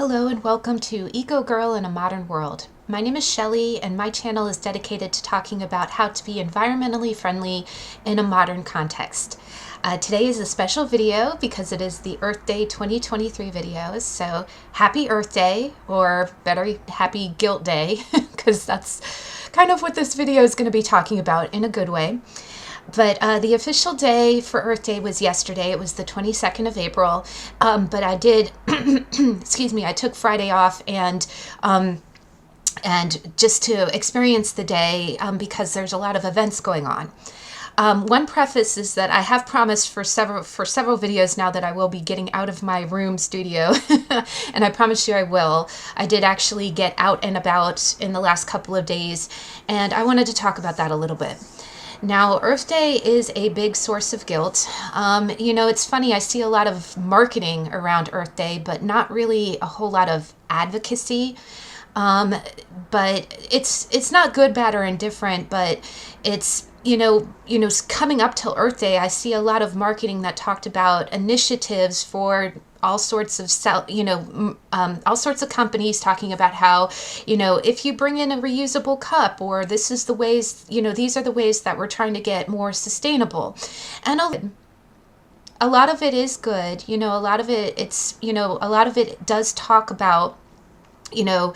Hello and welcome to Eco Girl in a Modern World. My name is Shelley and my channel is dedicated to talking about how to be environmentally friendly in a modern context. Today is a special video because it is the Earth Day 2023 video, so happy Earth Day, or better, happy Guilt Day, because that's kind of what this video is going to be talking about in a good way. But the official day for Earth Day was yesterday. It was the 22nd of April. But I did, excuse me, I took Friday off and just to experience the day because there's a lot of events going on. One preface is that I have promised for several videos now that I will be getting out of my room studio, and I promise you I will. I did actually get out and about in the last couple of days, and I wanted to talk about that a little bit. Now, Earth Day is a big source of guilt. You know, it's funny, I see a lot of marketing around Earth Day, but not really a whole lot of advocacy. But it's not good, bad, or indifferent, but it's, you know, coming up till Earth Day, I see a lot of marketing that talked about initiatives for all sorts of all sorts of companies talking about how, you know, if you bring in a reusable cup, or this is the ways, you know, these are the ways that we're trying to get more sustainable. And a lot of it is good, you know, a lot of it, it's, you know, a lot of it does talk about, you know,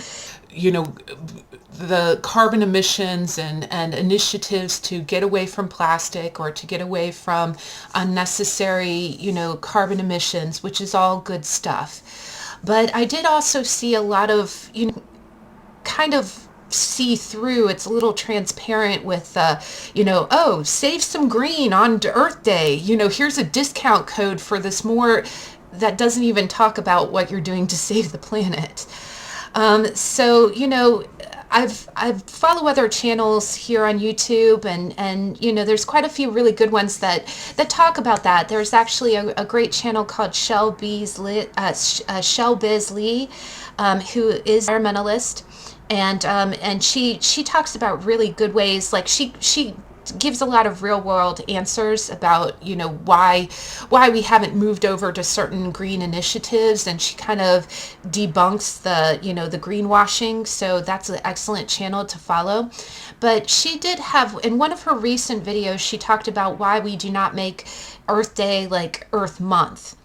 the carbon emissions and initiatives to get away from plastic or to get away from unnecessary, you know, carbon emissions, which is all good stuff. But I did also see a lot of, you know, kind of see through, it's a little transparent with, you know, oh, save some green on Earth Day. You know, here's a discount code for this more that doesn't even talk about what you're doing to save the planet. So, you know, I follow other channels here on YouTube, and you know, there's quite a few really good ones that talk about that. There's actually a great channel called ShelBizlee, who is environmentalist, and she talks about really good ways. Like she gives a lot of real world answers about, you know, why we haven't moved over to certain green initiatives, and she kind of debunks the, you know, the greenwashing. So that's an excellent channel to follow. But she did have, in one of her recent videos, she talked about why we do not make Earth Day like Earth Month,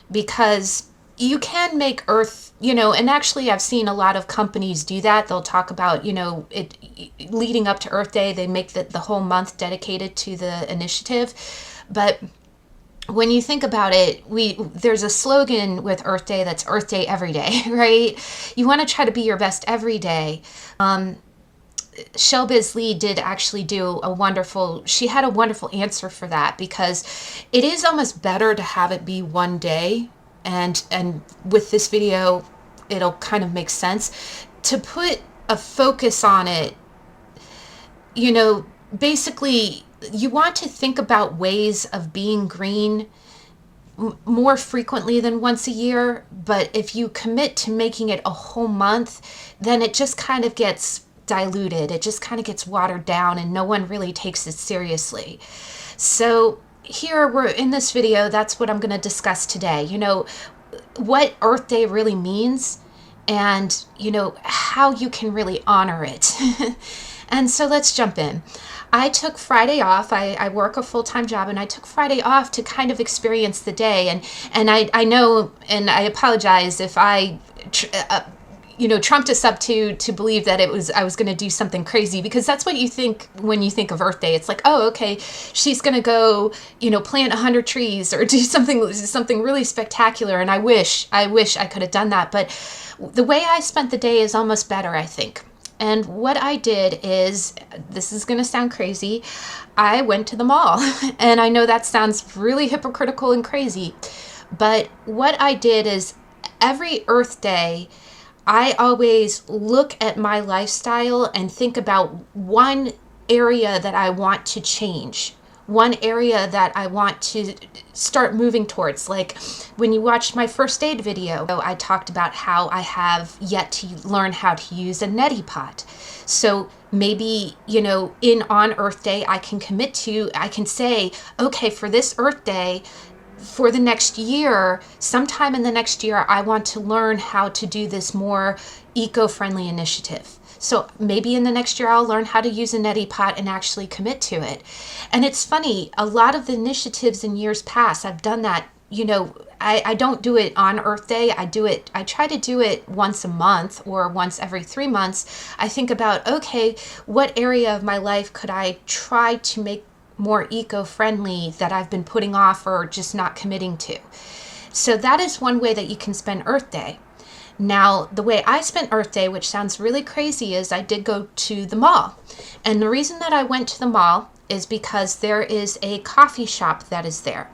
because you can make Earth, you know, and actually I've seen a lot of companies do that. They'll talk about, you know, it leading up to Earth Day, they make the whole month dedicated to the initiative. But when you think about it, there's a slogan with Earth Day that's Earth Day every day, right? You want to try to be your best every day. ShelBizlee did actually she had a wonderful answer for that, because it is almost better to have it be one day. And with this video, it'll kind of make sense to put a focus on it. You know, basically, you want to think about ways of being green more frequently than once a year. But if you commit to making it a whole month, then it just kind of gets diluted. It just kind of gets watered down, and no one really takes it seriously. So here we're in this video, that's what I'm going to discuss today. You know, what Earth Day really means, and, you know, how you can really honor it. And so let's jump in. I took Friday off. I work a full-time job, and I took Friday off to kind of experience the day. And I know, and I apologize if I you know, trumped us up to believe that I was going to do something crazy, because that's what you think when you think of Earth Day. It's like, oh, okay, she's going to go, you know, plant 100 trees or do something really spectacular. And I wish I could have done that. But the way I spent the day is almost better, I think. And what I did is, this is going to sound crazy, I went to the mall. And I know that sounds really hypocritical and crazy, but what I did is, every Earth Day, I always look at my lifestyle and think about one area that I want to change, one area that I want to start moving towards. Like when you watched my first aid video, I talked about how I have yet to learn how to use a neti pot. So maybe, you know, on Earth Day, I can say, okay, for this Earth Day, for the next year, sometime in the next year, I want to learn how to do this more eco-friendly initiative. So maybe in the next year, I'll learn how to use a neti pot and actually commit to it. And it's funny, a lot of the initiatives in years past, I've done that. I don't do it on Earth Day. I try to do it once a month or once every 3 months. I think about, okay, what area of my life could I try to make more eco-friendly that I've been putting off or just not committing to. So that is one way that you can spend Earth Day. Now, the way I spent Earth Day, which sounds really crazy, is I did go to the mall. And the reason that I went to the mall is because there is a coffee shop that is there.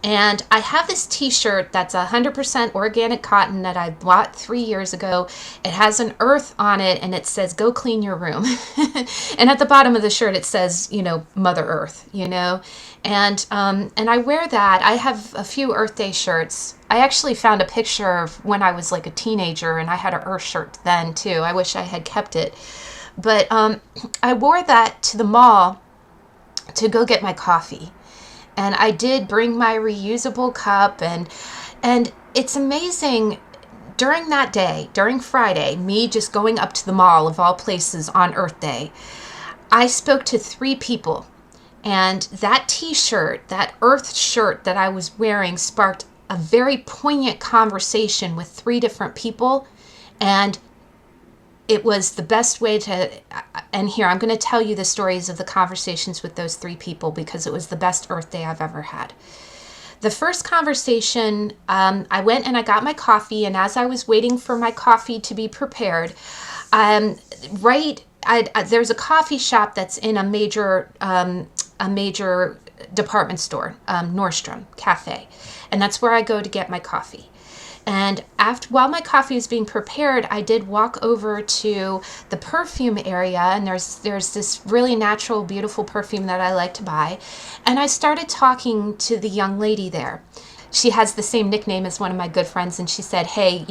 And I have this t-shirt that's 100% organic cotton that I bought 3 years ago. It has an earth on it and it says, go clean your room. And at the bottom of the shirt, it says, Mother Earth, And I wear that. I have a few Earth Day shirts. I actually found a picture of when I was like a teenager and I had an Earth shirt then too. I wish I had kept it. But I wore that to the mall to go get my coffee. And I did bring my reusable cup, and it's amazing. During that day, during Friday, me just going up to the mall of all places on Earth Day, I spoke to 3 people. And that t-shirt, that Earth shirt that I was wearing, sparked a very poignant conversation with 3 different people. And it was the best way to, and here, I'm going to tell you the stories of the conversations with those 3 people because it was the best Earth Day I've ever had. The first conversation, I went and I got my coffee, and as I was waiting for my coffee to be prepared, there's a coffee shop that's in a major department store, Nordstrom Cafe, and that's where I go to get my coffee. And while my coffee was being prepared, I did walk over to the perfume area, and there's this really natural, beautiful perfume that I like to buy. And I started talking to the young lady there. She has the same nickname as one of my good friends, and she said, hey,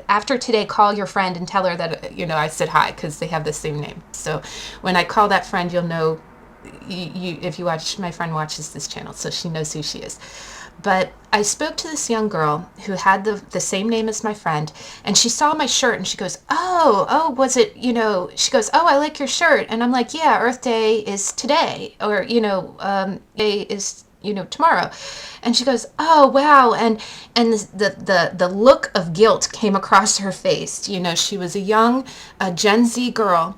after today, call your friend and tell her that, I said hi, because they have the same name. So when I call that friend, you'll know, if you watch, my friend watches this channel, so she knows who she is. But I spoke to this young girl who had the same name as my friend, and she saw my shirt and she goes, oh, was it, she goes, oh, I like your shirt. And I'm like, yeah, Earth Day is today, or, day is, tomorrow. And she goes, oh, wow. And the look of guilt came across her face. She was a young Gen Z girl.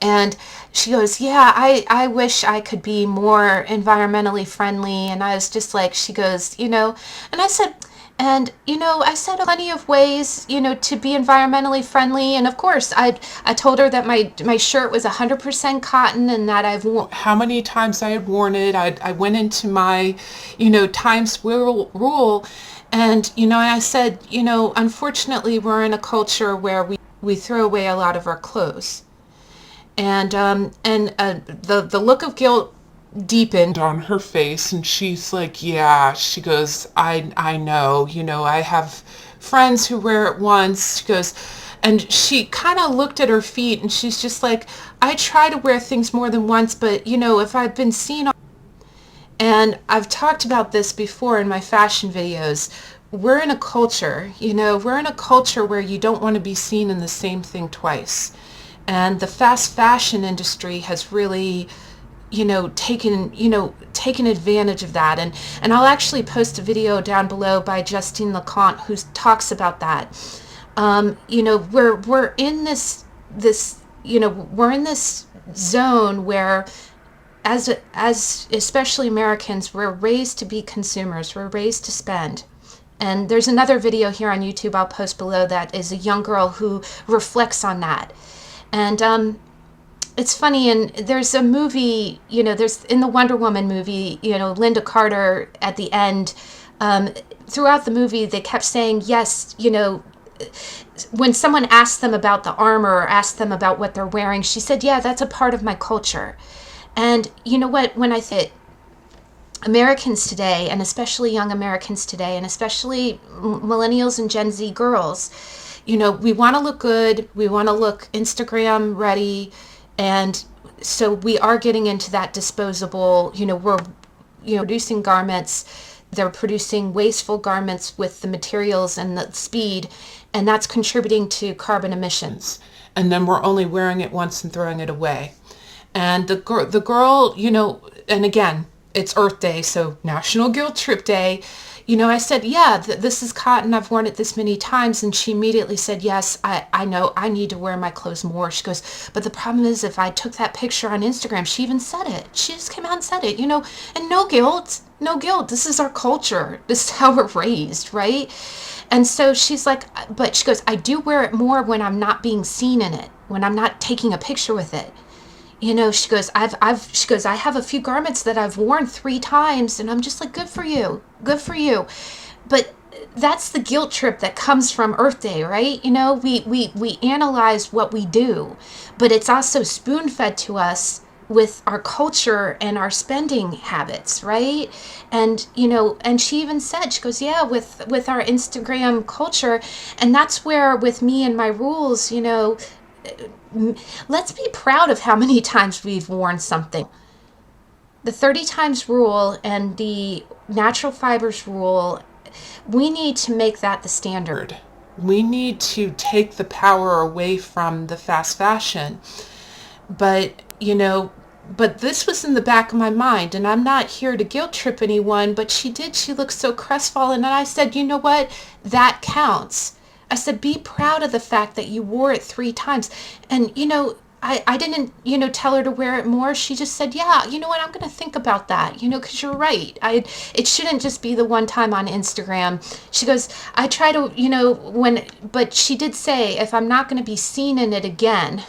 And she goes, yeah, I wish I could be more environmentally friendly. And I was just like, she goes, and I said, I said plenty of ways, to be environmentally friendly. And of course, I told her that my shirt was 100% cotton and that I've worn how many times I had worn it. I went into my, Times rule. And, I said, unfortunately, we're in a culture where we throw away a lot of our clothes. And the look of guilt deepened on her face, and she's like, yeah, she goes, I know, I have friends who wear it once. She goes, and she kind of looked at her feet, and she's just like, I try to wear things more than once, but if I've been seen, and I've talked about this before in my fashion videos, we're in a culture, where you don't want to be seen in the same thing twice. And the fast fashion industry has really, taken advantage of that. And I'll actually post a video down below by Justine Leconte who talks about that. We're in this we're in this zone where as especially Americans, we're raised to be consumers. We're raised to spend. And there's another video here on YouTube I'll post below that is a young girl who reflects on that. And it's funny, and there's a movie, there's in the Wonder Woman movie, Lynda Carter at the end, throughout the movie, they kept saying, yes, when someone asked them about the armor or asked them about what they're wearing, she said, yeah, that's a part of my culture. And you know what, when I think Americans today, and especially young Americans today, and especially millennials and Gen Z girls, we want to look good, we want to look Instagram ready, and so we are getting into that disposable, we're producing garments they're producing wasteful garments with the materials and the speed, and that's contributing to carbon emissions. And then we're only wearing it once and throwing it away. And the girl, you know, and again, it's Earth Day, so National Guilt Trip Day. You know, I said, yeah, this is cotton. I've worn it this many times. And she immediately said, yes, I know I need to wear my clothes more. She goes, but the problem is if I took that picture on Instagram, she even said it. She just came out and said it, you know, and no guilt, no guilt. This is our culture. This is how we're raised, right? And so she's like, but she goes, I do wear it more when I'm not being seen in it, when I'm not taking a picture with it. You know, she goes, she goes, I have a few garments that I've worn 3 times, and I'm just like, good for you, good for you. But that's the guilt trip that comes from Earth Day, right? You know, we analyze what we do, but it's also spoon-fed to us with our culture and our spending habits, right? And, you know, and she even said, she goes, yeah, with our Instagram culture, and that's where with me and my rules, you know, let's be proud of how many times we've worn something. The 30 times rule and the natural fibers rule, we need to make that the standard. We need to take the power away from the fast fashion. But, you know, but this was in the back of my mind, and I'm not here to guilt trip anyone, but she looked so crestfallen, and I said, you know what, that counts. I said, be proud of the fact that you wore it 3 times. And, you know, I didn't, you know, tell her to wear it more. She just said, yeah, you know what, I'm going to think about that, you know, because you're right. It shouldn't just be the one time on Instagram. She goes, I try to, you know, but she did say, if I'm not going to be seen in it again,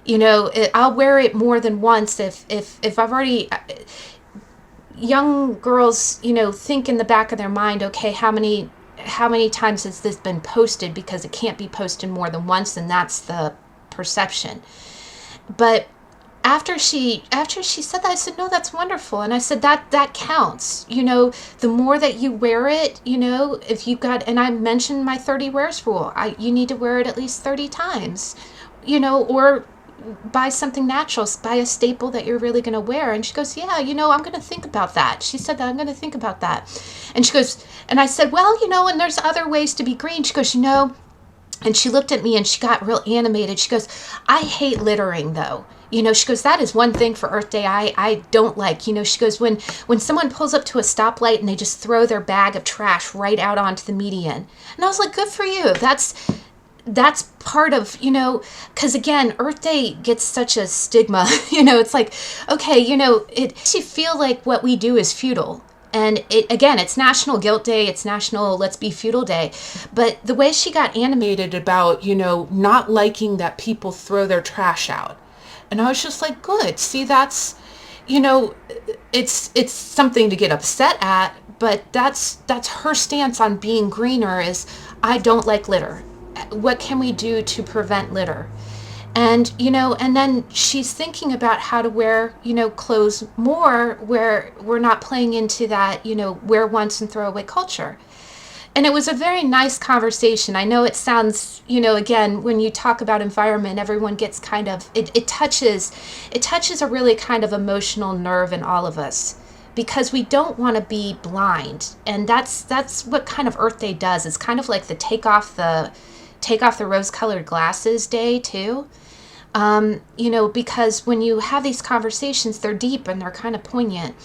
you know, I'll wear it more than once if I've already... Young girls, you know, think in the back of their mind, okay, how many times has this been posted, because it can't be posted more than once, and that's the perception. But after she said that, I said, no, that's wonderful. And I said, that counts. You know, the more that you wear it, you know, if you got, and I mentioned my 30 wears rule, you need to wear it at least 30 times, you know, or buy something natural, buy a staple that you're really going to wear. And she goes, yeah, you know, I'm going to think about that. She said that, I'm going to think about that. And she goes, and I said, well, you know, and there's other ways to be green. She goes, you know, and she looked at me and she got real animated. She goes, I hate littering though. You know, she goes, that is one thing for Earth Day I don't like. You know, she goes, when someone pulls up to a stoplight and they just throw their bag of trash right out onto the median. And I was like, good for you. That's part of, you know, because again, Earth Day gets such a stigma, you know, it's like, okay, you know, it makes you feel like what we do is futile. And it's National Guilt Day, it's National Let's Be Futile Day. But the way she got animated about, you know, not liking that people throw their trash out. And I was just like, good. See, that's, you know, it's something to get upset at, but that's her stance on being greener is, I don't like litter. What can we do to prevent litter? And, you know, and then she's thinking about how to wear, you know, clothes more where we're not playing into that, you know, wear once and throw away culture. And it was a very nice conversation. I know it sounds, you know, again, when you talk about environment, everyone gets kind of, it touches a really kind of emotional nerve in all of us, because we don't want to be blind. And that's what kind of Earth Day does. It's kind of like the take off the rose-colored glasses day too. You know, because when you have these conversations, they're deep and they're kind of poignant.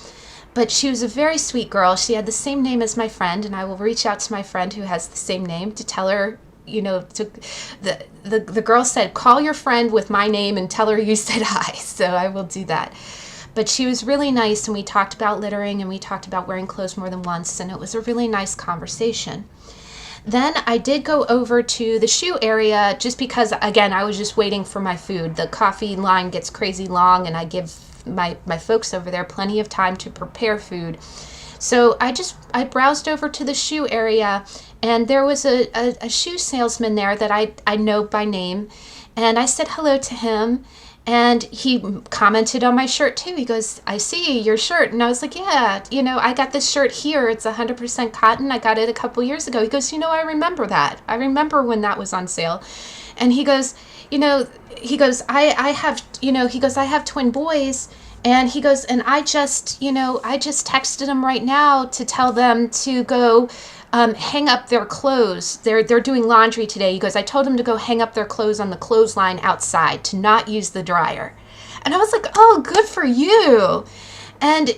But she was a very sweet girl. She had the same name as my friend, and I will reach out to my friend who has the same name to tell her, you know, the girl said, call your friend with my name and tell her you said hi. So I will do that. But she was really nice, and we talked about littering, and we talked about wearing clothes more than once, and it was a really nice conversation. Then I did go over to the shoe area just because, again, I was just waiting for my food. The coffee line gets crazy long, and I give my folks over there plenty of time to prepare food. So I browsed over to the shoe area, and there was a shoe salesman there that I know by name, and I said hello to him. And he commented on my shirt too. He goes, I see your shirt. And I was like, yeah, you know, I got this shirt here. It's 100% cotton. I got it a couple years ago. He goes, you know, I remember that. I remember when that was on sale. And he goes, you know, he goes, I have twin boys. And he goes, and I just texted them right now to tell them to go hang up their clothes. They're doing laundry today. He goes, I told them to go hang up their clothes on the clothesline outside, to not use the dryer. And I was like, oh, good for you. And,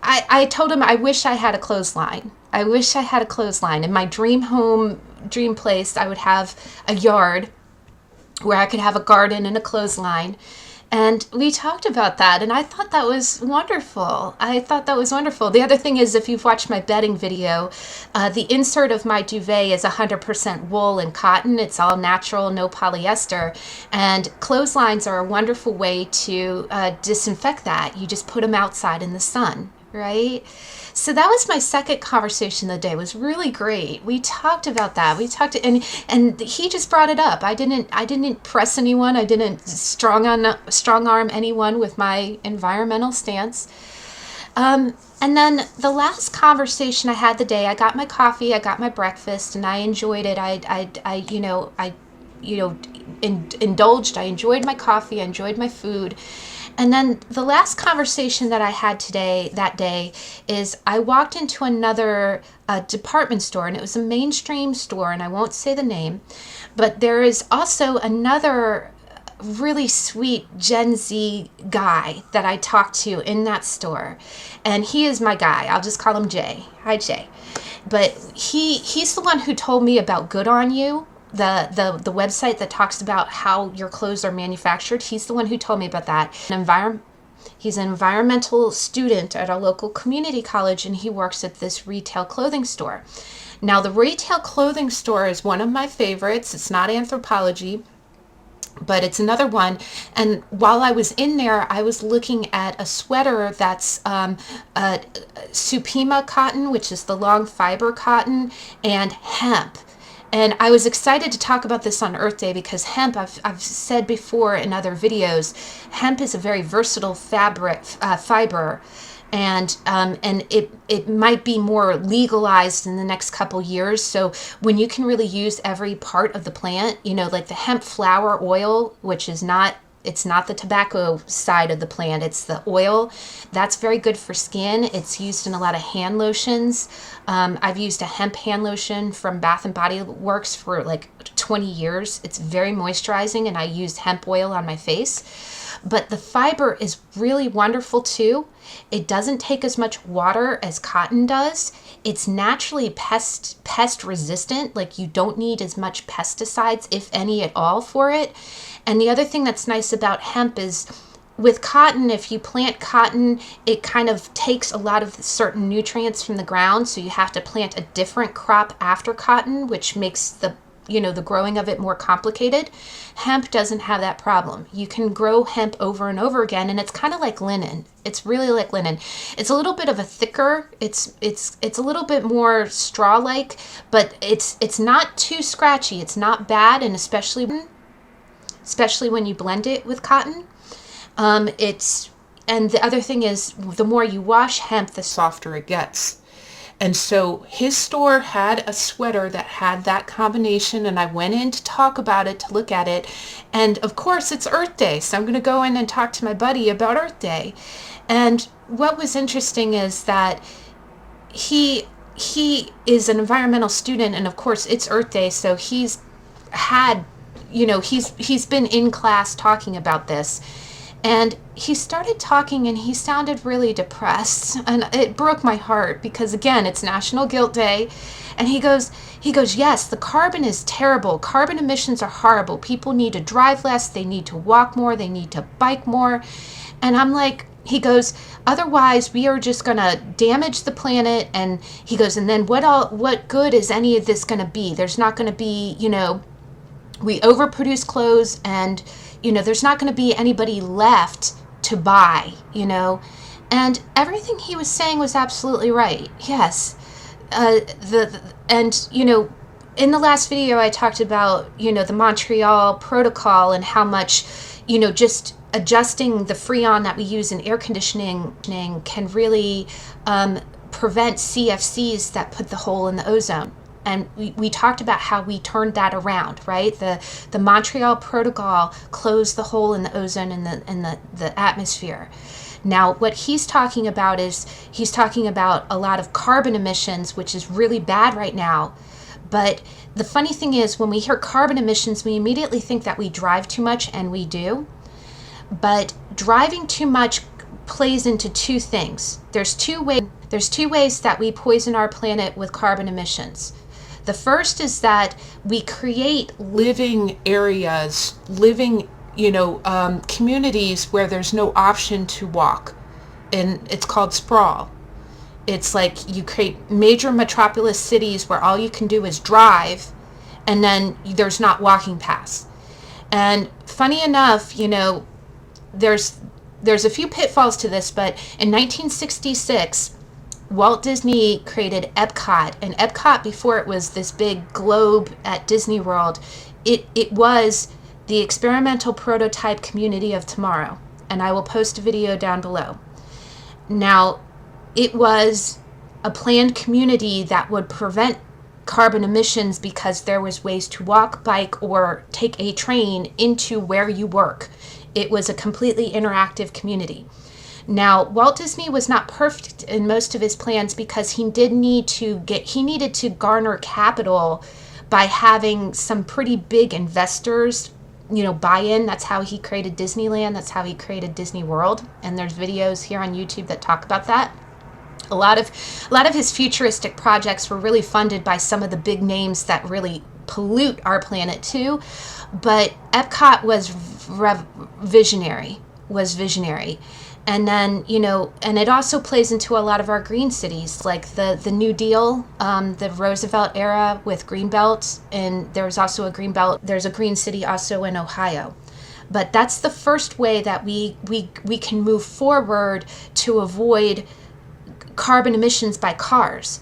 I told him I wish I had a clothesline. I wish I had a clothesline. In my dream home, dream place, I would have a yard where I could have a garden and a clothesline. And we talked about that, and I thought that was wonderful. The other thing is, if you've watched my bedding video, the insert of my duvet is 100% wool and cotton. It's all natural, no polyester. And clotheslines are a wonderful way to disinfect that. You just put them outside in the sun, right? So that was my second conversation of the day. It was really great. We talked about that. And he just brought it up. I didn't press anyone. I didn't strong arm anyone with my environmental stance. And then the last conversation I had the day, I got my coffee, I got my breakfast, and I enjoyed it. Indulged. I enjoyed my coffee. I enjoyed my food. And then the last conversation that I had that day, is I walked into another department store, and it was a mainstream store, and I won't say the name, but there is also another really sweet Gen Z guy that I talked to in that store. And he is my guy. I'll just call him Jay. Hi, Jay. But he's the one who told me about Good On You, the website that talks about how your clothes are manufactured. He's the one who told me about that. He's an environmental student at a local community college, and he works at this retail clothing store. Now, the retail clothing store is one of my favorites. It's not Anthropologie, but it's another one. And while I was in there, I was looking at a sweater that's Supima cotton, which is the long fiber cotton, and hemp. And I was excited to talk about this on Earth Day because hemp, I've said before in other videos, hemp is a very versatile fiber, and it might be more legalized in the next couple years. So when you can really use every part of the plant, like the hemp flower oil, which is it's not the tobacco side of the plant, it's the oil. That's very good for skin. It's used in a lot of hand lotions. I've used a hemp hand lotion from Bath and Body Works for like 20 years. It's very moisturizing, and I used hemp oil on my face. But the fiber is really wonderful too. It doesn't take as much water as cotton does. It's naturally pest resistant. Like, you don't need as much pesticides, if any at all, for it. And the other thing that's nice about hemp is, with cotton, if you plant cotton, it kind of takes a lot of certain nutrients from the ground. So you have to plant a different crop after cotton, which makes the growing of it more complicated. Hemp doesn't have that problem. You can grow hemp over and over again, and it's kind of like linen. It's really like linen. It's a little bit of a thicker, it's a little bit more straw-like, but it's not too scratchy. It's not bad, and especially when you blend it with cotton. And the other thing is, the more you wash hemp, the softer it gets. And so his store had a sweater that had that combination, and I went in to talk about it, to look at it. And of course, it's Earth Day, so I'm going to go in and talk to my buddy about Earth Day. And what was interesting is that he is an environmental student, and of course, it's Earth Day, so he's been in class talking about this. And he started talking, and he sounded really depressed, and it broke my heart because, again, it's National Guilt Day. And he goes, yes, the carbon is terrible. Carbon emissions are horrible. People need to drive less. They need to walk more. They need to bike more. And I'm like, he goes, otherwise we are just going to damage the planet. And he goes, and then what good is any of this going to be? There's not going to be, we overproduce clothes, and there's not going to be anybody left to buy, and everything he was saying was absolutely right. Yes. In the last video, I talked about, the Montreal Protocol, and how much, just adjusting the Freon that we use in air conditioning can really prevent CFCs that put the hole in the ozone. And we talked about how we turned that around, right? The Montreal Protocol closed the hole in the ozone in the atmosphere. Now, what he's talking about is he's talking about a lot of carbon emissions, which is really bad right now. But the funny thing is, when we hear carbon emissions, we immediately think that we drive too much, and we do. But driving too much plays into two things. There's two ways that we poison our planet with carbon emissions. The first is that we create living areas, communities where there's no option to walk, and it's called sprawl. It's like you create major metropolis cities where all you can do is drive, and then there's not walking paths. And funny enough, there's a few pitfalls to this, but in 1966, Walt Disney created EPCOT, and EPCOT, before it was this big globe at Disney World, it was the experimental prototype community of tomorrow. And I will post a video down below. Now, it was a planned community that would prevent carbon emissions because there was ways to walk, bike, or take a train into where you work. It was a completely interactive community. Now, Walt Disney was not perfect in most of his plans because he needed to garner capital by having some pretty big investors, buy in. That's how he created Disneyland. That's how he created Disney World. And there's videos here on YouTube that talk about that. A lot of his futuristic projects were really funded by some of the big names that really pollute our planet too. But EPCOT was visionary. And then, and it also plays into a lot of our green cities, like the New Deal, the Roosevelt era with Greenbelt, and there's also there's a green city also in Ohio. But that's the first way that we can move forward to avoid carbon emissions by cars.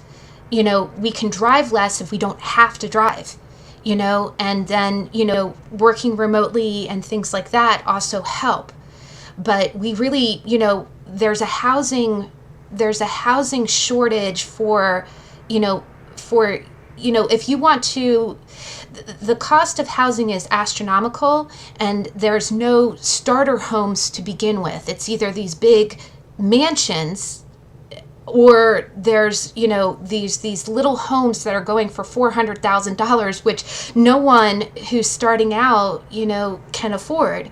We can drive less if we don't have to drive, and then, working remotely and things like that also help. But we really, there's a housing shortage for if you want to, the cost of housing is astronomical, and there's no starter homes to begin with. It's either these big mansions, or there's these little homes that are going for $400,000, which no one who's starting out can afford.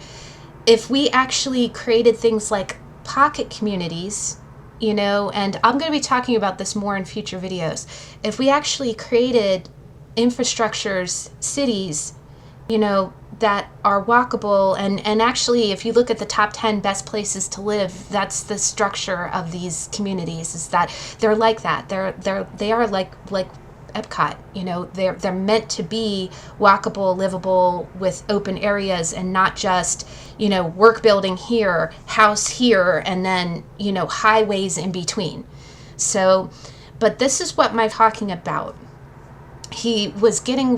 If we actually created things like pocket communities, and I'm going to be talking about this more in future videos. If we actually created infrastructures, cities, that are walkable, and actually, if you look at the top 10 best places to live, that's the structure of these communities, is that they're like that. They are like EPCOT. They're meant to be walkable, livable, with open areas, and not just work building here, house here, and then highways in between. So, but this is what I'm talking about. He was wearing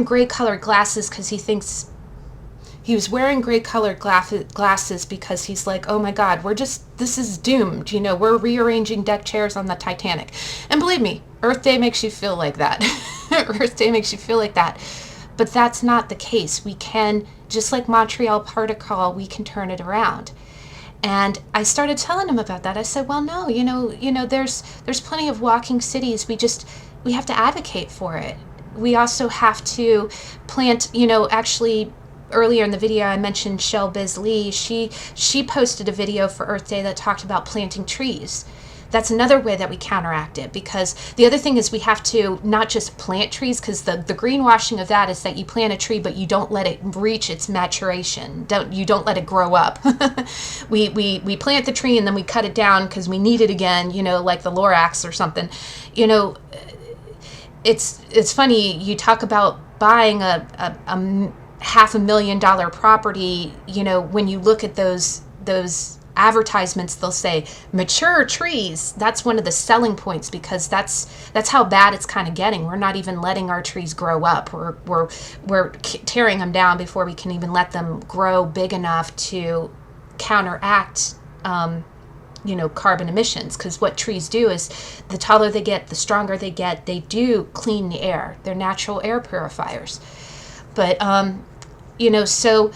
gray colored glasses because he's like, oh my God, this is doomed. We're rearranging deck chairs on the Titanic. And believe me, Earth Day makes you feel like that. Earth Day makes you feel like that. But that's not the case. We can, just like Montreal Protocol, we can turn it around. And I started telling him about that. I said, well, no, there's plenty of walking cities. We have to advocate for it. We also have to plant, actually, earlier in the video I mentioned ShelBizlee. She posted a video for Earth Day that talked about planting trees. That's another way that we counteract it, because the other thing is we have to not just plant trees, because the greenwashing of that is that you plant a tree but you don't let it reach its maturation. You don't let it grow up. we plant the tree and then we cut it down because we need it again, like the Lorax or something. It's funny, you talk about buying a $500,000 property, when you look at those advertisements, they'll say mature trees. That's one of the selling points, because that's how bad it's kind of getting. We're not even letting our trees grow up. We're tearing them down before we can even let them grow big enough to counteract carbon emissions. Because what trees do is, the taller they get, the stronger they get. They do clean the air. They're natural air purifiers. But so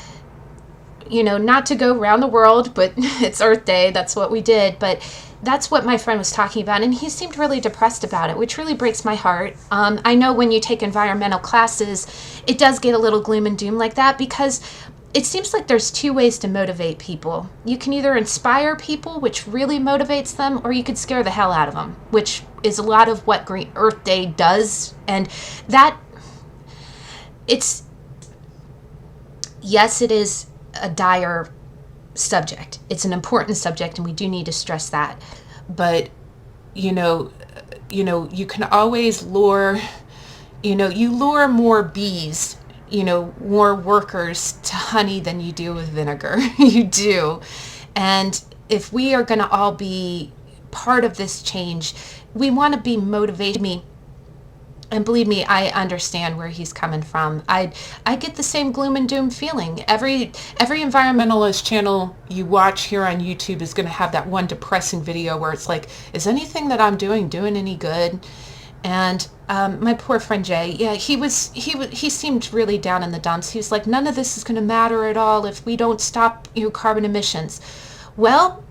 not to go around the world, but it's Earth Day. That's what we did. But that's what my friend was talking about. And he seemed really depressed about it, which really breaks my heart. I know when you take environmental classes, it does get a little gloom and doom like that, because it seems like there's two ways to motivate people. You can either inspire people, which really motivates them, or you could scare the hell out of them, which is a lot of what Earth Day does. And that, yes, it is a dire subject. It's an important subject, and we do need to stress that. But, you can always lure, you lure more bees, more workers to honey than you do with vinegar. You do. And if we are going to all be part of this change, we want to be motivated. And believe me, I understand where he's coming from. I get the same gloom and doom feeling. Every environmentalist channel you watch here on YouTube is going to have that one depressing video where it's like, is anything that I'm doing any good? And my poor friend Jay, yeah, he seemed really down in the dumps. He was like, none of this is going to matter at all if we don't stop carbon emissions. Well,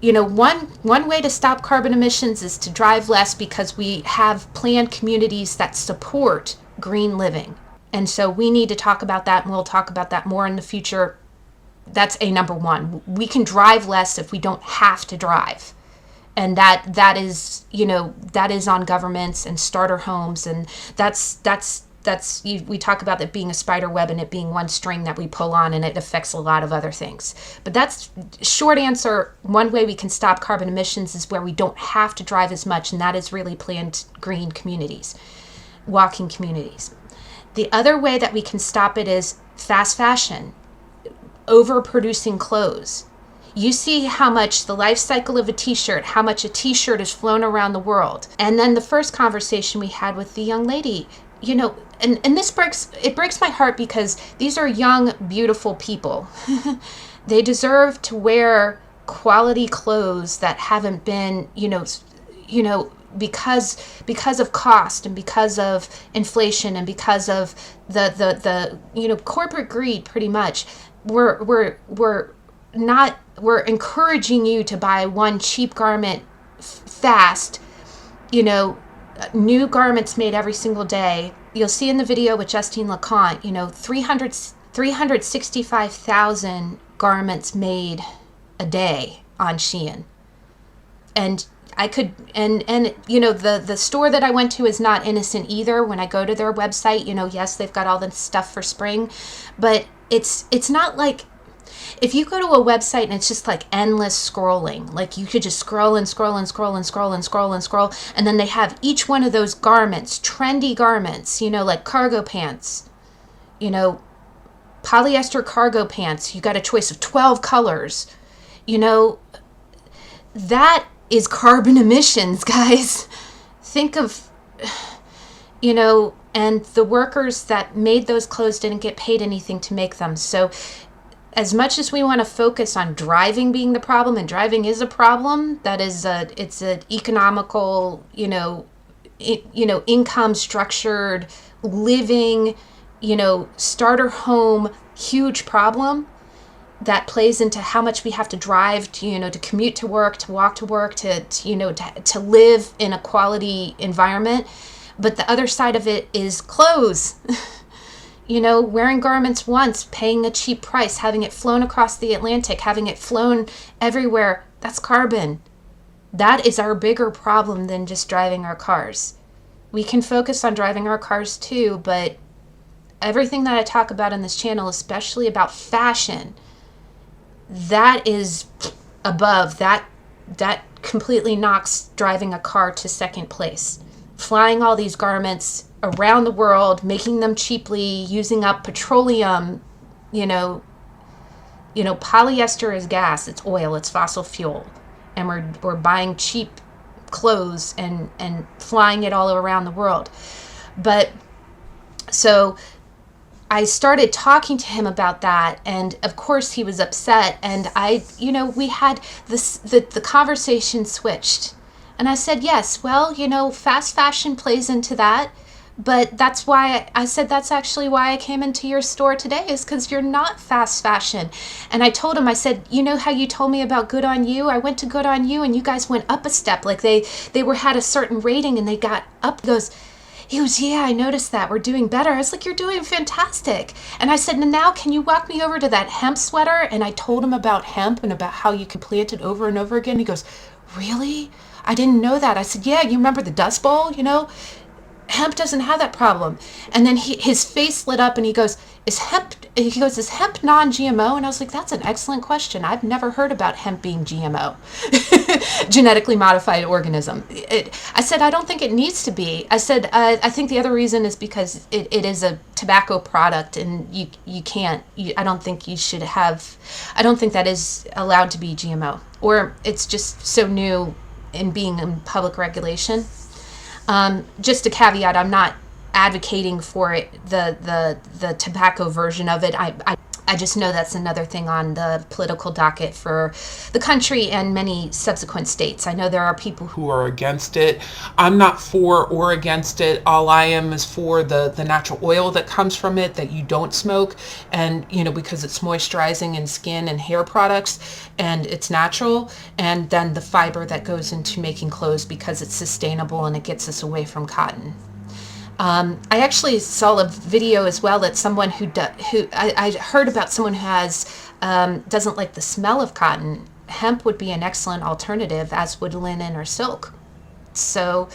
one way to stop carbon emissions is to drive less, because we have planned communities that support green living. And so we need to talk about that, and we'll talk about that more in the future. That's number one. We can drive less if we don't have to drive. And that is on governments and starter homes, and we talk about that being a spider web and it being one string that we pull on, and it affects a lot of other things. But that's short answer. One way we can stop carbon emissions is where we don't have to drive as much, and that is really planned green communities, walking communities. The other way that we can stop it is fast fashion, overproducing clothes. You see how much the life cycle of a t-shirt, how much a t-shirt is flown around the world. And then the first conversation we had with the young lady, and this breaks my heart, because these are young, beautiful people. They deserve to wear quality clothes that haven't been, because of cost, and because of inflation, and because of the corporate greed. Pretty much, we're encouraging you to buy one cheap garment fast, new garments made every single day. You'll see in the video with Justine Leconte, 365,000 garments made a day on Shein. And the store that I went to is not innocent either. When I go to their website, yes, they've got all the stuff for spring, but it's not like, if you go to a website and it's just like endless scrolling, like you could just scroll and scroll and scroll and scroll and scroll and scroll, and then they have each one of those garments, trendy garments, like cargo pants, polyester cargo pants. You got a choice of 12 colors. That is carbon emissions, guys. Think of, and the workers that made those clothes didn't get paid anything to make them. So as much as we want to focus on driving being the problem, and driving is a problem, that is it's an economical, income structured living, starter home, huge problem that plays into how much we have to drive to, to commute to work, to walk to work, to live in a quality environment. But the other side of it is clothes. Wearing garments once, paying a cheap price, having it flown across the Atlantic, having it flown everywhere, that's carbon. That is our bigger problem than just driving our cars. We can focus on driving our cars too, but everything that I talk about in this channel, especially about fashion, that is above. That completely knocks driving a car to second place. Flying all these garments around the world, making them cheaply, using up petroleum, polyester is gas, it's oil, it's fossil fuel, and we're buying cheap clothes and flying it all around the world. But so I started talking to him about that, and of course he was upset, and we had the conversation switched. And I said, yes, well, fast fashion plays into that, But that's why I said that's actually why I came into your store today, is because you're not fast fashion. And I told him, I said, you know how you told me about Good On You? I went to Good On You and you guys went up a step. Like they had a certain rating and they got up. He goes, yeah, I noticed that. We're doing better. I was like, you're doing fantastic. And I said, now can you walk me over to that hemp sweater? And I told him about hemp and about how you can plant it over and over again. He goes, really? I didn't know that. I said, yeah, you remember the Dust Bowl, Hemp doesn't have that problem. And then his face lit up and he goes, is hemp non-GMO? And I was like, that's an excellent question. I've never heard about hemp being GMO, genetically modified organism. I said, I don't think it needs to be. I said, I think the other reason is because it is a tobacco product and I don't think that is allowed to be GMO, or it's just so new in being in public regulation. Just a caveat, I'm not advocating for it, the tobacco version of it. I just know that's another thing on the political docket for the country and many subsequent states. I know there are people who are against it. I'm not for or against it. All I am is for the natural oil that comes from it that you don't smoke, and because it's moisturizing in skin and hair products and it's natural, and then the fiber that goes into making clothes because it's sustainable and it gets us away from cotton. I actually saw a video as well that someone I heard about someone who doesn't like the smell of cotton. Hemp would be an excellent alternative, as would linen or silk. So,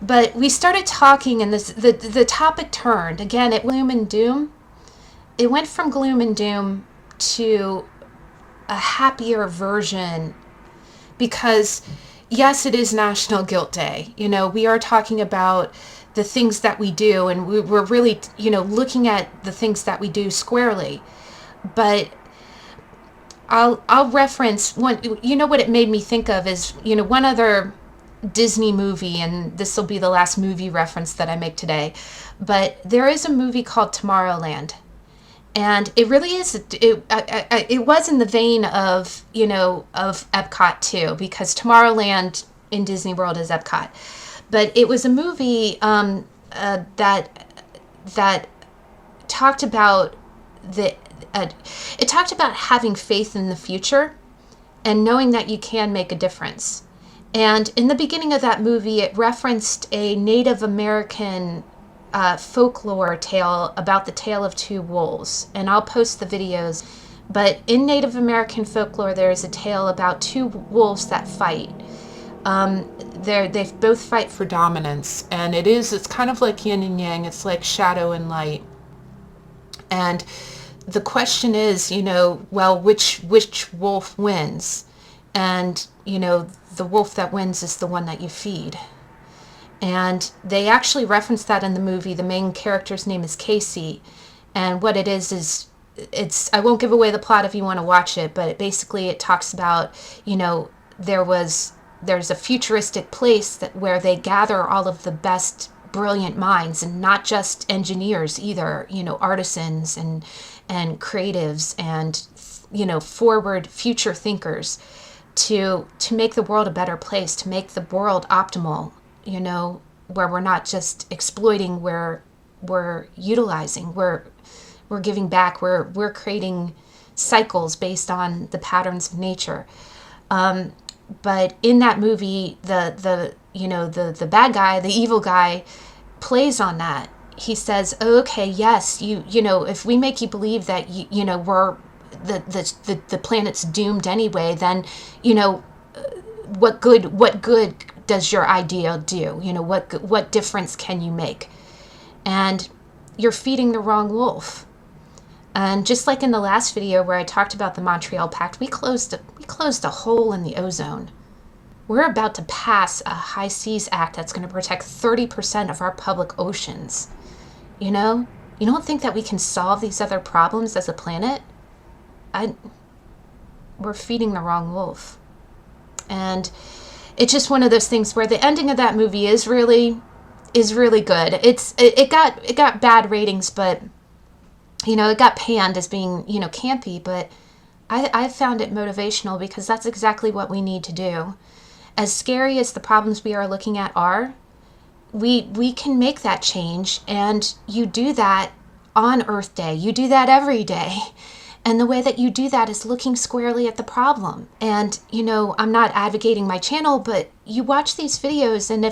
but we started talking, and the topic turned again at gloom and doom. It went from gloom and doom to a happier version, because yes, it is National Guilt Day. We are talking about the things that we do, and we're really, looking at the things that we do squarely. But I'll reference one. What it made me think of is, one other Disney movie, and this will be the last movie reference that I make today. But there is a movie called Tomorrowland, and it really is. It was in the vein of of EPCOT too, because Tomorrowland in Disney World is EPCOT. But it was a movie that talked about it talked about having faith in the future and knowing that you can make a difference. And in the beginning of that movie, it referenced a Native American folklore tale about the tale of two wolves. And I'll post the videos. But in Native American folklore, there's a tale about two wolves that fight. They both fight for dominance, and it's kind of like yin and yang. It's like shadow and light. And the question is, well, which wolf wins? And, the wolf that wins is the one that you feed. And they actually reference that in the movie. The main character's name is Casey. And what it is I won't give away the plot if you want to watch it, but it talks about, there's a futuristic place where they gather all of the best brilliant minds, and not just engineers either, artisans and creatives and, forward future thinkers to make the world a better place, to make the world optimal, where we're not just exploiting, where we're utilizing, we're giving back, we're creating cycles based on the patterns of nature. But in that movie, the bad guy, the evil guy, plays on that. He says, oh, okay, yes, if we make you believe that we're the planet's doomed anyway, then what good does your idea do? What difference can you make? And you're feeding the wrong wolf. And just like in the last video where I talked about the Montreal Pact, we closed a hole in the ozone. We're about to pass a High Seas Act that's going to protect 30% of our public oceans. You don't think that we can solve these other problems as a planet? We're feeding the wrong wolf. And it's just one of those things where the ending of that movie is really good. It got bad ratings, but it got panned as being, campy, but I found it motivational, because that's exactly what we need to do. As scary as the problems we are looking at are, we can make that change, and you do that on Earth Day. You do that every day. And the way that you do that is looking squarely at the problem. And, I'm not advocating my channel, but you watch these videos, and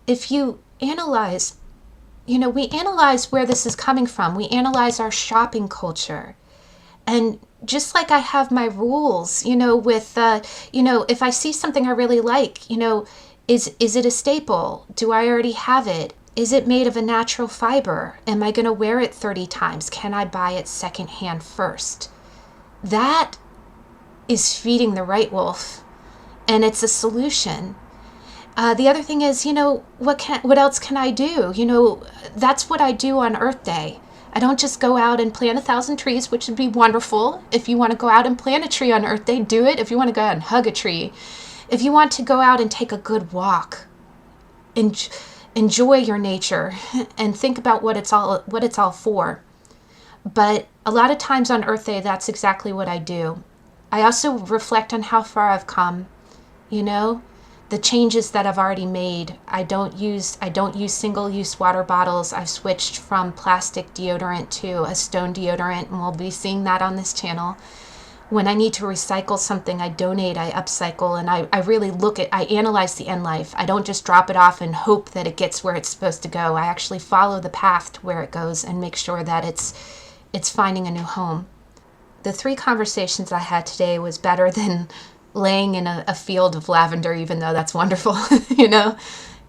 if you analyze, we analyze where this is coming from. We analyze our shopping culture. And just like I have my rules, with, if I see something I really like, is it a staple? Do I already have it? Is it made of a natural fiber? Am I going to wear it 30 times? Can I buy it secondhand first? That is feeding the right wolf, and it's a solution. The other thing is, what else can I do? That's what I do on Earth Day. I don't just go out and plant 1,000 trees, which would be wonderful. If you want to go out and plant a tree on Earth Day, do it. If you want to go out and hug a tree, if you want to go out and take a good walk, enjoy your nature, and think about what it's all for. But a lot of times on Earth Day, that's exactly what I do. I also reflect on how far I've come, the changes that I've already made. I don't use single-use water bottles. I've switched from plastic deodorant to a stone deodorant, and we'll be seeing that on this channel. When I need to recycle something, I donate, I upcycle, and I really I analyze the end life. I don't just drop it off and hope that it gets where it's supposed to go. I actually follow the path to where it goes and make sure that it's finding a new home. The 3 conversations I had today was better than laying in a field of lavender, even though that's wonderful.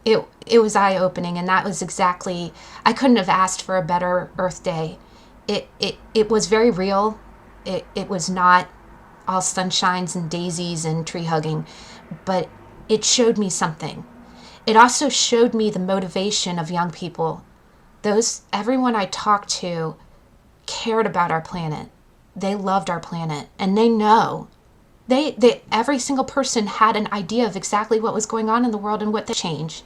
It was eye-opening, and that was exactly, I couldn't have asked for a better Earth Day. It was very real. It was not all sunshines and daisies and tree hugging, but it showed me something. It also showed me the motivation of young people. Everyone I talked to cared about our planet. They loved our planet, and they know. Every single person had an idea of exactly what was going on in the world and what they change.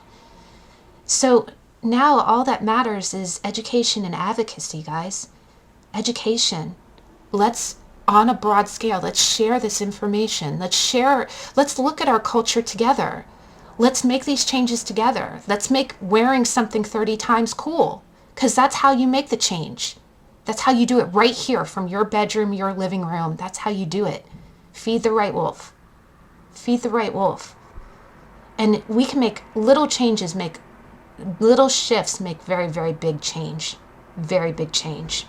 So now all that matters is education and advocacy, guys. Education. Let's, on a broad scale, let's share this information. Let's look at our culture together. Let's make these changes together. Let's make wearing something 30 times cool, because that's how you make the change. That's how you do it right here from your bedroom, your living room. That's how you do it. Feed the right wolf. Feed the right wolf. And we can make little changes, make little shifts, make very, very big change. Very big change.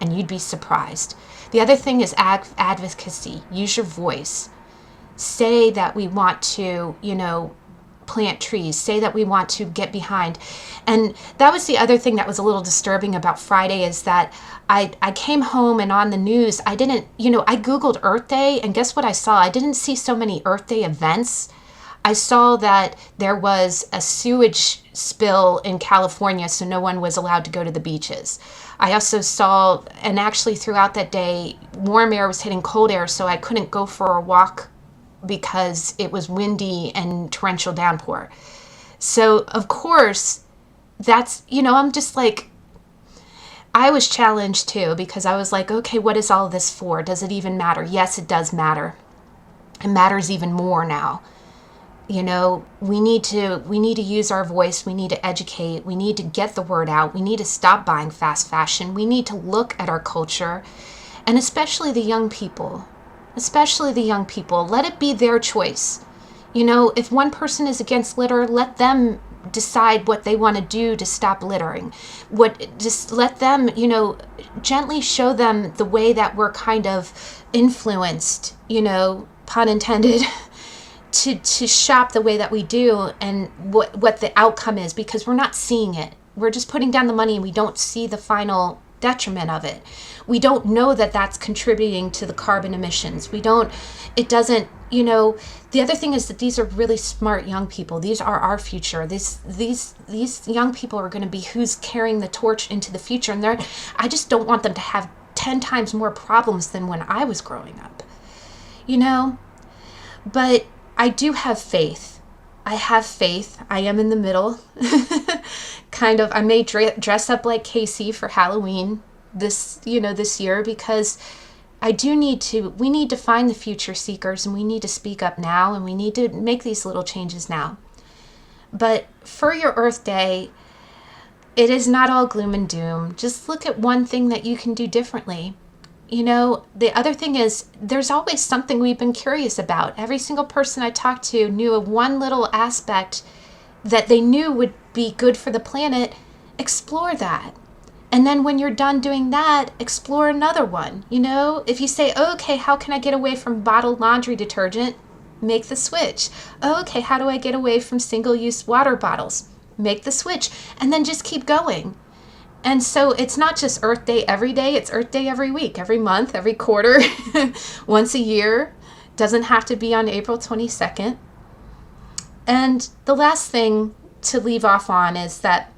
And you'd be surprised. The other thing is advocacy. Use your voice. Say that we want to, plant trees. Say that we want to get behind. And that was the other thing that was a little disturbing about Friday, is that I came home, and on the news, I didn't, I Googled Earth Day, and guess what I saw? I didn't see so many Earth Day events. I saw that there was a sewage spill in California, so no one was allowed to go to the beaches. I also saw, and actually throughout that day, warm air was hitting cold air, so I couldn't go for a walk because it was windy and torrential downpour. So, of course, that's, I'm just like, I was challenged too, because I was like, okay, what is all this for? Does it even matter? Yes, it does matter. It matters even more now. We need to use our voice. We need to educate. We need to get the word out. We need to stop buying fast fashion. We need to look at our culture, and especially the young people. Let it be their choice. If one person is against litter, let them decide what they want to do to stop littering. Just let them, gently show them the way that we're kind of influenced, pun intended, to shop the way that we do, and what the outcome is, because we're not seeing it. We're just putting down the money, and we don't see the final detriment of it. We don't know that that's contributing to the carbon emissions. The other thing is that these are really smart young people. These are our future. These young people are going to be who's carrying the torch into the future, and I just don't want them to have 10 times more problems than when I was growing up. But I do have faith. I have faith. I am in the middle. Kind of. I may dress up like Casey for Halloween this year, because we need to find the future seekers, and we need to speak up now, and we need to make these little changes now. But for your Earth Day, it is not all gloom and doom. Just look at one thing that you can do differently. You know, the other thing is there's always something we've been curious about. Every single person I talked to knew of one little aspect that they knew would be good for the planet. Explore that. And then when you're done doing that, explore another one. You know, if you say, oh, okay, how can I get away from bottled laundry detergent? Make the switch. Oh, okay, how do I get away from single-use water bottles? Make the switch. And then just keep going. And so it's not just Earth Day every day, it's Earth Day every week, every month, every quarter, once a year. Doesn't have to be on April 22nd. And the last thing to leave off on is that,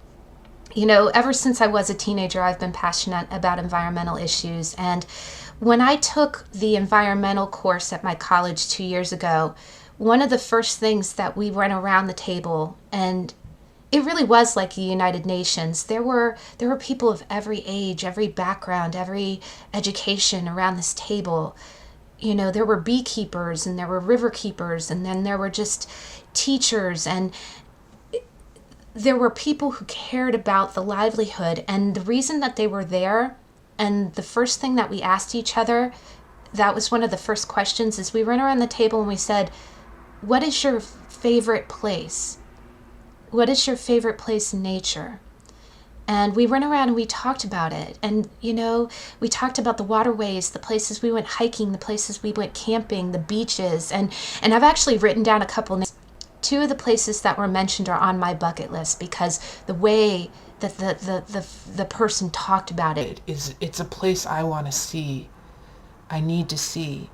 you know, ever since I was a teenager, I've been passionate about environmental issues. And when I took the environmental course at my college 2 years ago, one of the first things that we went around the table, and it really was like the United Nations. There were people of every age, every background, every education around this table. You know, there were beekeepers and there were river keepers, and then there were just teachers, and there were people who cared about the livelihood. And the reason that they were there, and the first thing that we asked each other, that was one of the first questions, is we went around the table and we said, what is your favorite place? What is your favorite place in nature? And we went around and we talked about it. And, you know, we talked about the waterways, the places we went hiking, the places we went camping, the beaches. And I've actually written down a couple names. Two of the places that were mentioned are on my bucket list because the way that the person talked about it. It's a place I want to see. I need to see.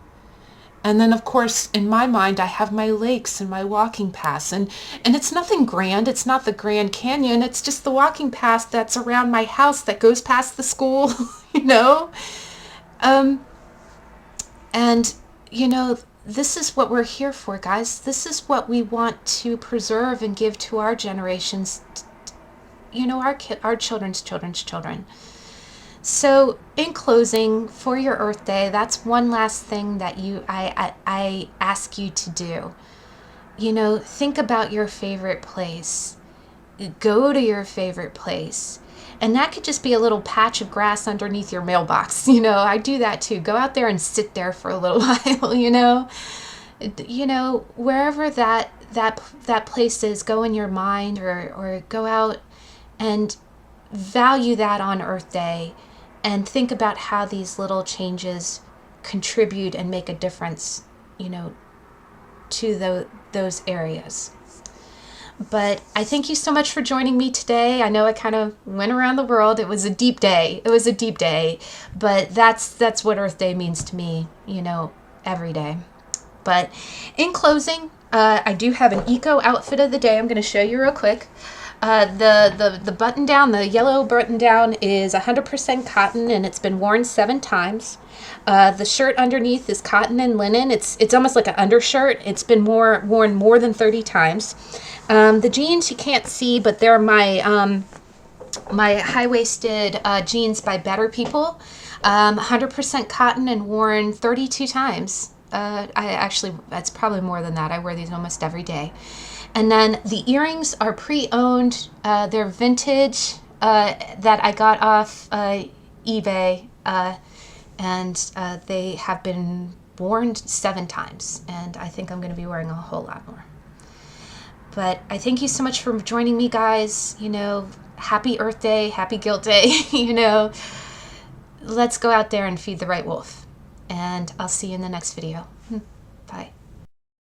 And then, of course, in my mind, I have my lakes and my walking paths. And it's nothing grand. It's not the Grand Canyon. It's just the walking path that's around my house that goes past the school, you know? And, you know, this is what we're here for, guys. This is what we want to preserve and give to our generations, you know, our children's children's children. So in closing, for your Earth Day, that's one last thing that I ask you to do. You know, think about your favorite place. Go to your favorite place. And that could just be a little patch of grass underneath your mailbox. You know, I do that too. Go out there and sit there for a little while, you know. You know, wherever that place is, go in your mind or go out and value that on Earth Day. And think about how these little changes contribute and make a difference, you know, to those areas. But I thank you so much for joining me today. I know I kind of went around the world. It was a deep day. But that's what Earth Day means to me, you know, every day. But in closing, I do have an eco outfit of the day I'm going to show you real quick. The button down, the yellow button down is 100% cotton, and it's been worn 7 times. The shirt underneath is cotton and linen. It's almost like an undershirt. It's been worn more than 30 times. The jeans you can't see, but they're my high-waisted jeans by Better People. 100% cotton and worn 32 times. That's probably more than that. I wear these almost every day. And then the earrings are pre-owned. They're vintage that I got off eBay. And they have been worn 7 times. And I think I'm going to be wearing a whole lot more. But I thank you so much for joining me, guys. You know, happy Earth Day, happy Guilt Day. You know, let's go out there and feed the right wolf. And I'll see you in the next video.